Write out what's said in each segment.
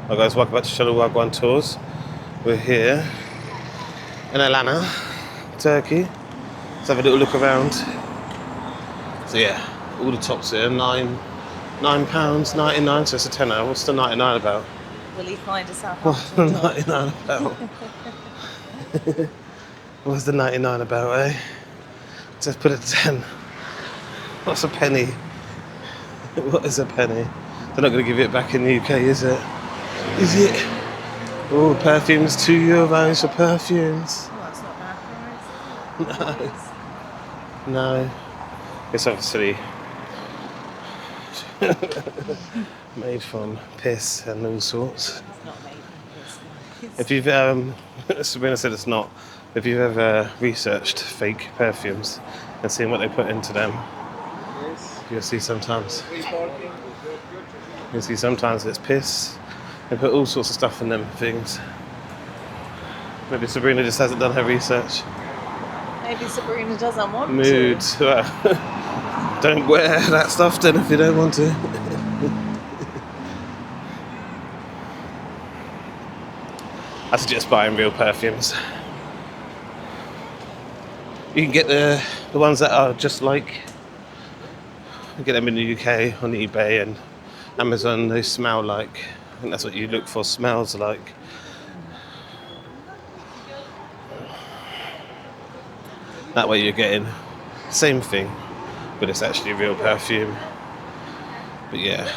Hi guys, welcome back to Channel Wagwan Tours. We're here in Alanya, Turkey. Let's have a little look around. So yeah, all the tops here, £9.99, so it's a tenner. What's the 99 about? Will he find a What's the Southampton 99 about? What's the 99 about, eh? Just put a 10. What's a penny? What is a penny? They're not going to give it back in the UK, is it? Is it? Oh, perfumes, €2 for perfumes. Well, that's not bad price, is it? No. It's obviously made from piss and all sorts. It's not made from piss, guys. If you've, Sabrina said it's not. If you've ever researched fake perfumes and seen what they put into them, you'll see sometimes it's piss. They put all sorts of stuff in them things. Maybe Sabrina just hasn't done her research. Maybe Sabrina doesn't want Mood. to. Don't wear that stuff then if you don't want to. I suggest buying real perfumes. You can get the ones that are just like, you get them in the UK on eBay and Amazon. They smell like, I think that's what you look for, smells like. That way you're getting the same thing, but it's actually real perfume. But yeah,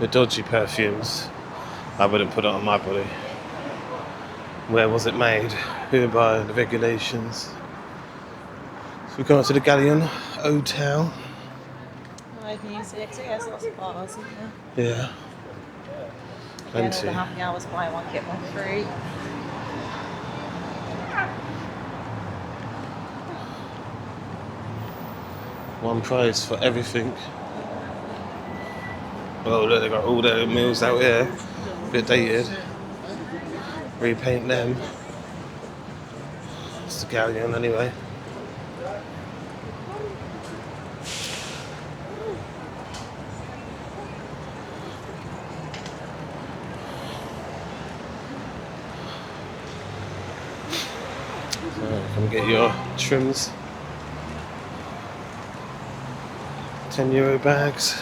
the dodgy perfumes, I wouldn't put it on my body. Where was it made? Who by the regulations? So we've gone up to the Galleon Hotel. I can use the XS lots of bars, isn't there? Yeah. Again, all Plenty. the happy hours, buy one, get one free. One price for everything. Oh look, they got all the meals out here. A bit dated. Repaint them. It's the Galleon anyway. So come get your trims. €10 bags.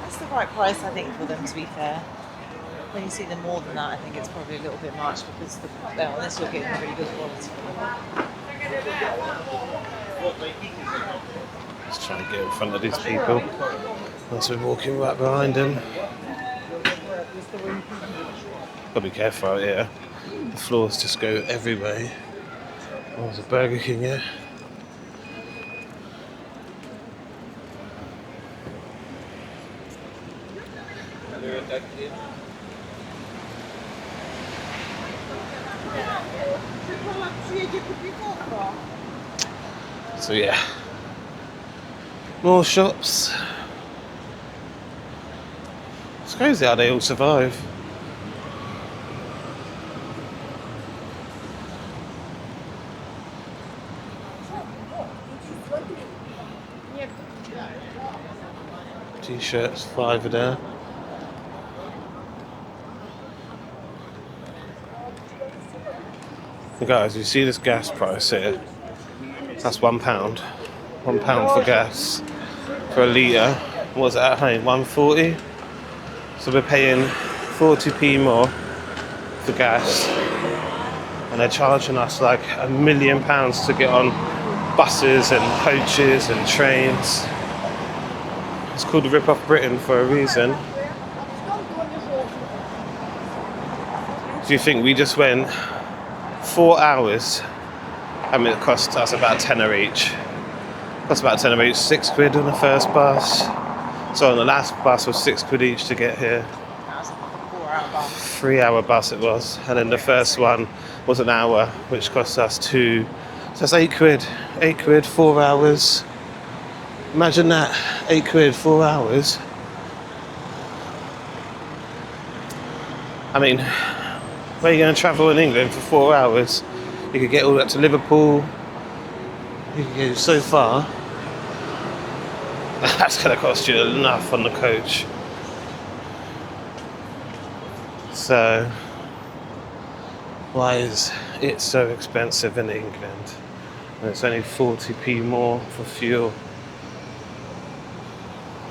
That's the right price, I think, for them, to be fair. When you see them more than that, I think it's probably a little bit much because unless you're getting really good quality. Just trying to get in front of these people. Once we're walking right behind them. Gotta be careful out here. The floors just go everywhere. Oh, there's a Burger King here. So yeah, more shops. It's crazy how they all survive. T-shirts, £5 there. Guys, you see this gas price here? That's £1. £1 for gas for a litre. What's it at home? 140. So we're paying 40p more for gas, and they're charging us like £1 million to get on buses and coaches and trains. It's called Rip Off Britain for a reason. Do you think we just went 4 hours? I mean, it cost us about tenner each. Cost about tenner each, £6 on the first bus. So on the last bus was £6 each to get here. That was like a 4-hour bus. 3-hour bus it was, and then the first one was an hour, which cost us £2. So that's £8. £8, 4 hours. Imagine that, £8, 4 hours. I mean, where are you going to travel in England for 4 hours? You could get all that to Liverpool. You could go so far. That's going to cost you enough on the coach. So why is it so expensive in England? And it's only 40p more for fuel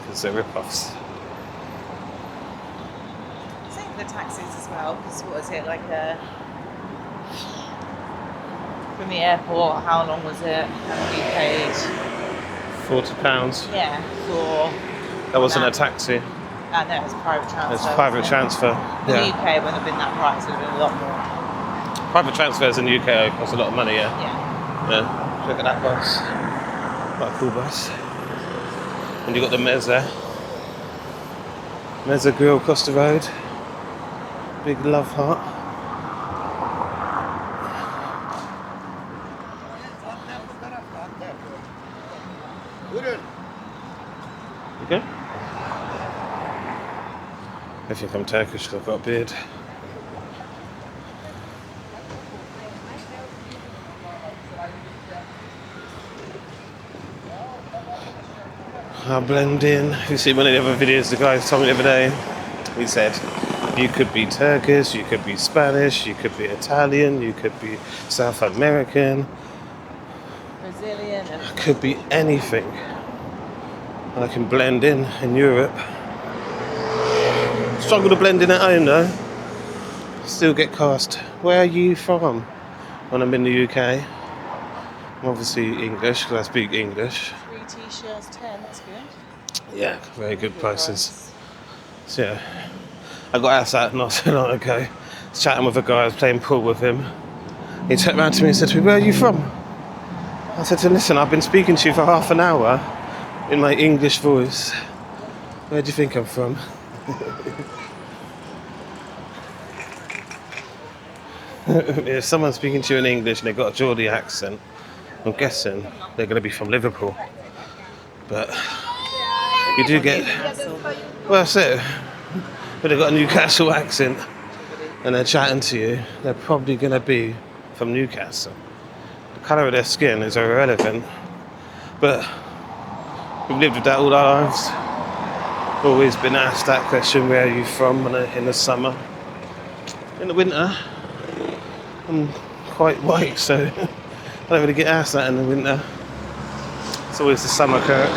because they're rip-offs. Same for the taxis as well, because what is it, like from the airport, how long was it? And you paid £40. Yeah, for That wasn't a that. taxi. No, it was private transfer. It's private transfer. In the Yeah. UK, it wouldn't have been that price, it would have been a lot more. Private transfers in the UK cost a lot of money, yeah. Yeah. Yeah. Look at that bus. Quite a cool bus. And you got the Mezza. Mezza Grill across the road. Big love heart. Okay. I think I'm Turkish because I've got a beard. I blend in. You see one of the other videos the guy told me the other day. He said, you could be Turkish, you could be Spanish, you could be Italian, you could be South American. Brazilian. I could be anything. And I can blend in Europe. Struggle to blend in at home though. Still get cast. Where are you from? When I'm in the UK. I'm obviously English because I speak English. 3 t-shirts, 10, that's good. Yeah, very good prices. So yeah, I got asked that not so long ago. I was chatting with a guy, I was playing pool with him. He turned around to me and said to me, where are you from? I said to him, listen, I've been speaking to you for half an hour in my English voice. Where do you think I'm from? If someone's speaking to you in English and they've got a Geordie accent, I'm guessing they're going to be from Liverpool. But you do get... Well, that's it. But they've got a Newcastle accent and they're chatting to you, they're probably going to be from Newcastle. The colour of their skin is irrelevant. But we've lived with that all our lives. Always been asked that question, where are you from in the summer. In the winter, I'm quite white, so I don't really get asked that in the winter. It's always the summer, Kirk.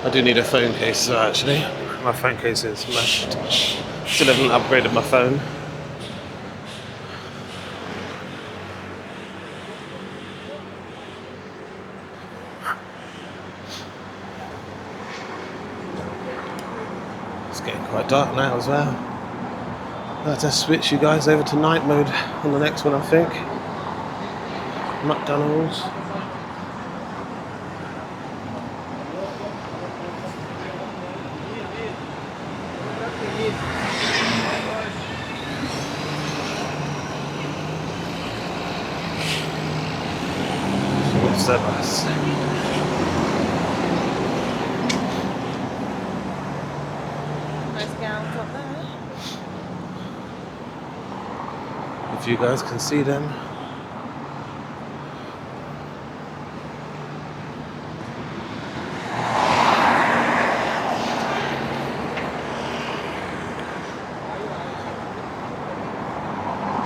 I do need a phone case, so actually. My phone case is smashed. Still haven't upgraded my phone. It's getting quite dark now as well. I'll have to switch you guys over to night mode on the next one, I think. McDonald's. What's that bus? Nice gowns up there. If you guys can see them.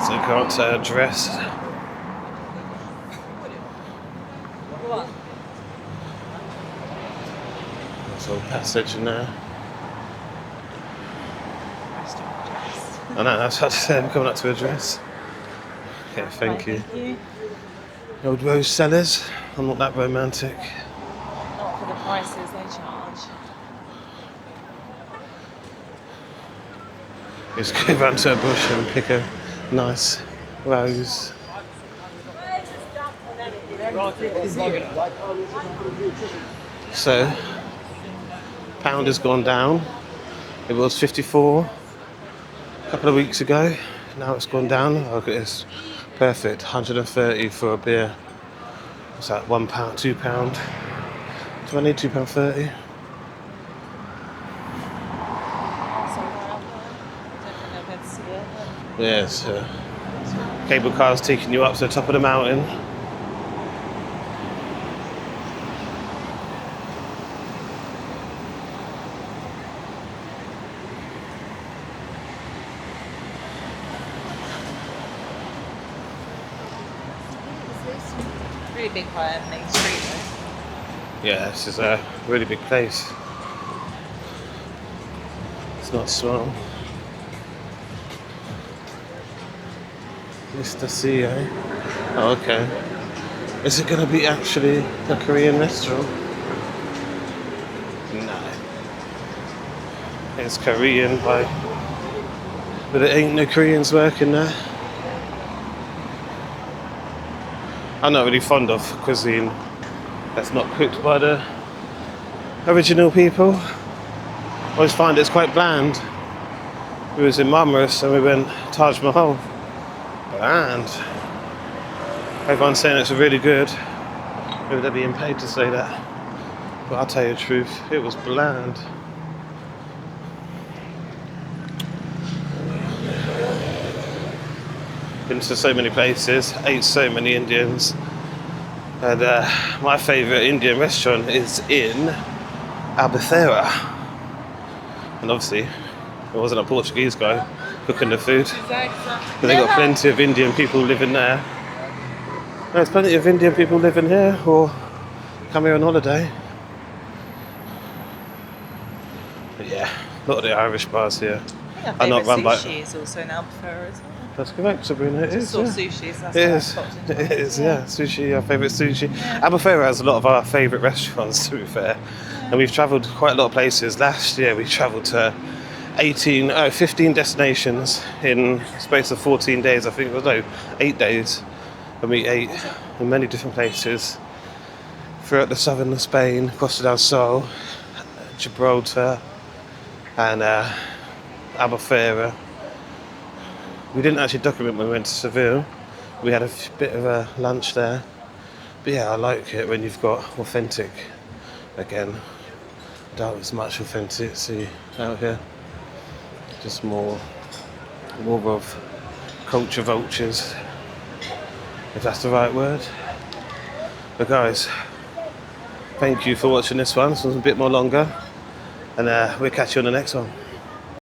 So got a dress. There's a little passage in there. I know, that's what I said, I'm coming up to a dress. Okay, thank you. Thank you. Old rose sellers, I'm not that romantic. Not for the prices they charge. Just go round to a bush and pick a nice rose. So, pound has gone down. It was 54 a couple of weeks ago. Now it's gone down. Oh, look at this. Perfect. 130 for a beer. What's that? £1, £2? Do I need £2.30? Yes. Cable car's taking you up to the top of the mountain. Pretty big main street though. Yeah, this is a really big place. It's not small. Mr. C, eh? Oh, okay. Is it going to be actually a Korean restaurant? No. It's Korean, but there ain't no Koreans working there. I'm not really fond of cuisine that's not cooked by the original people. I always find it's quite bland. We was in Marmaris and we went Taj Mahal. Bland. Everyone's saying it's really good. Maybe they're being paid to say that. But I'll tell you the truth, it was bland. Been to so many places, ate so many Indians. And my favourite Indian restaurant is in Albufeira. And obviously, it wasn't a Portuguese guy cooking the food. But they got plenty of Indian people living there. There's plenty of Indian people living here or come here on holiday. But yeah, a lot of the Irish bars here are not run by... Sushi is also in Albufeira as well. That's correct, Sabrina. It is. Saw Yeah. sushi, so that's It why I is. popped into It is. Yeah, sushi. Our favourite sushi. Albufeira has a lot of our favourite restaurants. To be fair, and we've travelled quite a lot of places. Last year we travelled to 15 destinations in the space of 14 days. I think it was 8 days, and we ate in many different places throughout the southern of Spain, Costa del Sol, Gibraltar, and Albufeira. We didn't actually document when we went to Seville. We had a bit of a lunch there. But yeah, I like it when you've got authentic. Again, I doubt there's much authenticity out here. Just more of culture vultures, if that's the right word. But guys, thank you for watching this one. This one's a bit more longer. And we'll catch you on the next one.